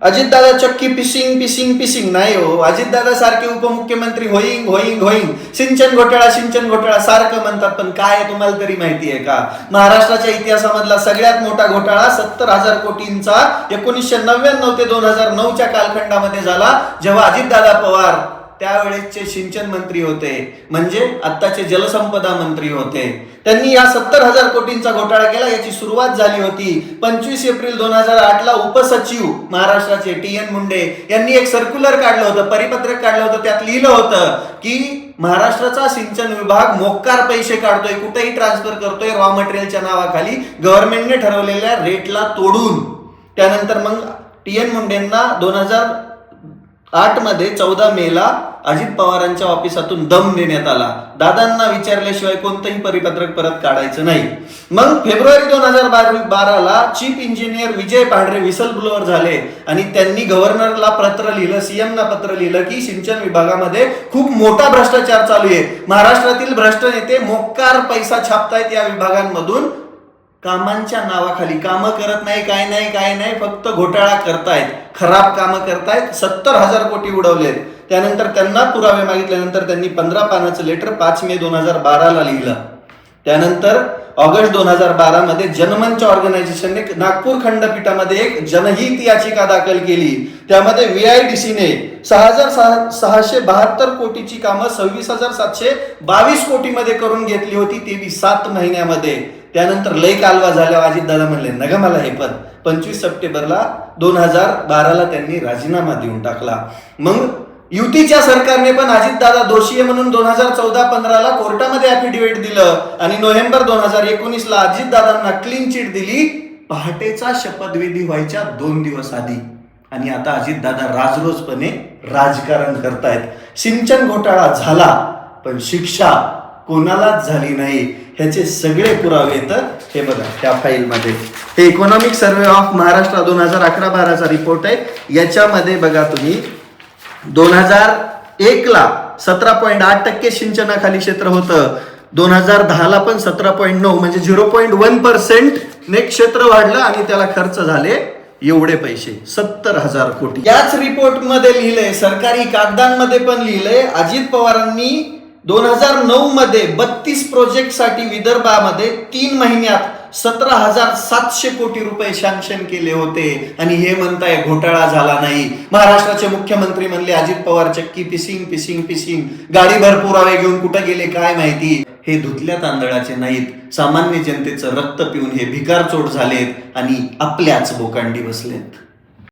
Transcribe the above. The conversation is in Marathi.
अजितदादा चक्की पिसिंग पिसिंग पिसिंग नाही हो. अजितदादा सारखे उपमुख्यमंत्री होईंग होईंग होईंग सिंचन घोटाळा सारखं म्हणतात, पण काय तुम्हाला तरी माहिती आहे का? महाराष्ट्राच्या इतिहासामधला सगळ्यात मोठा घोटाळा 70,000 कोटींचा 1999 ते 2009च्या कालखंडामध्ये झाला, जेव्हा अजितदादा पवार त्यावेळेसचे सिंचन मंत्री होते, म्हणजे आत्ताचे जलसंपदा मंत्री होते. त्यांनी या 70,000 कोटींचा घोटाळा केला. याची सुरुवात झाली होती 25 एप्रिल 2008ला. उपसचिव महाराष्ट्राचे TN मुंडे यांनी एक सर्क्युलर काढलं होतं, परिपत्रक काढलं होतं. त्यात लिहिलं होतं की महाराष्ट्राचा सिंचन विभाग मोक्कार पैसे काढतोय, कुठेही ट्रान्सफर करतोय रॉ मटेरियलच्या नावाखाली, गव्हर्नमेंटने ठरवलेल्या रेटला तोडून. त्यानंतर मग TN मुंडेंना 2008 मध्ये 14 मेला अजित पवारांच्या ऑफिसातून दम देण्यात आला. दादांना विचारल्याशिवाय कोणतंही परिपत्रक परत काढायचं नाही. मग फेब्रुवारी 2012ला चीफ इंजिनियर विजय पांढरे विसल ब्लोअर झाले आणि त्यांनी गव्हर्नरला पत्र लिहिलं, CMना पत्र लिहिलं की सिंचन विभागामध्ये खूप मोठा भ्रष्टाचार चालू आहे. महाराष्ट्रातील भ्रष्ट नेते मोक्कार पैसा छापतायत या विभागांमधून, कामांच्या नावाखाली. कामं करत नाही, काय नाही, फक्त घोटाळा करतायत, खराब कामं करतायत. 70,000 कोटी उडवलेत. त्यानंतर त्यांना पुरावे मागितल्यानंतर त्यांनी 15 पानाचं लेटर 5 मे 2012ला लिहिलं. त्यानंतर ऑगस्ट 2012 मध्ये जनमंच ऑर्गनायझेशनने नागपूर खंडपीठामध्ये एक जनहित याचिका दाखल केली. त्यामध्ये VIDCने 6,672 कोटीची कामं 26,722 कोटीमध्ये करून घेतली होती, ते 7 महिन्यामध्ये. त्यानंतर लय कालवा झाल्यावर अजितदादा म्हणले नग मला हे पद. 25 सप्टेंबरला 2012ला त्यांनी राजीनामा देऊन टाकला. मग युतीच्या सरकारने पण अजितदादा दोषी आहे म्हणून 2014-15ला कोर्टामध्ये ऍफिडेव्हिट दिलं आणि नोव्हेंबर 2019ला अजितदादांना क्लीन चिट दिली, पहाटेचा शपथविधी व्हायच्या 2 दिवस आधी. आणि आता अजितदादा राजरोजपणे राजकारण करतायत. सिंचन घोटाळा झाला पण शिक्षा कोणालाच झाली नाही, ह्याचे सगळे पुरावे तर हे बघा त्या फाईलमध्ये. हे इकॉनॉमिक सर्व्हे ऑफ महाराष्ट्र 2011-12चा रिपोर्ट आहे. याच्यामध्ये बघा तुम्ही 2001ला 17.8% सिंचनाखाली क्षेत्र होतं. 2010ला पण 17.9 म्हणजे 0.1% ने क्षेत्र वाढलं आणि त्याला खर्च झाले एवढे पैसे 70,000 कोटी. याच रिपोर्ट मध्ये लिहिलंय, सरकारी कागदांमध्ये पण लिहिलंय, अजित पवारांनी 2009 मध्ये 32 प्रोजेक्टसाठी विदर्भामध्ये 3 महिन्यात 17,700 कोटी रुपये सँक्शन केले होते. आणि हे म्हणताय घोटाळा झाला नाही. महाराष्ट्राचे मुख्यमंत्री म्हणले अजित पवार चक्की पिसिंग पिसिंग पिसिंग. गाडीभर पुरावे घेऊन कुठे गेले काय माहिती. हे धुतल्या तांदळाचे नाहीत, सामान्य जनतेचं रक्त पिऊन हे भिकारचोट झालेत आणि आपल्याच बोकांडी बसलेत.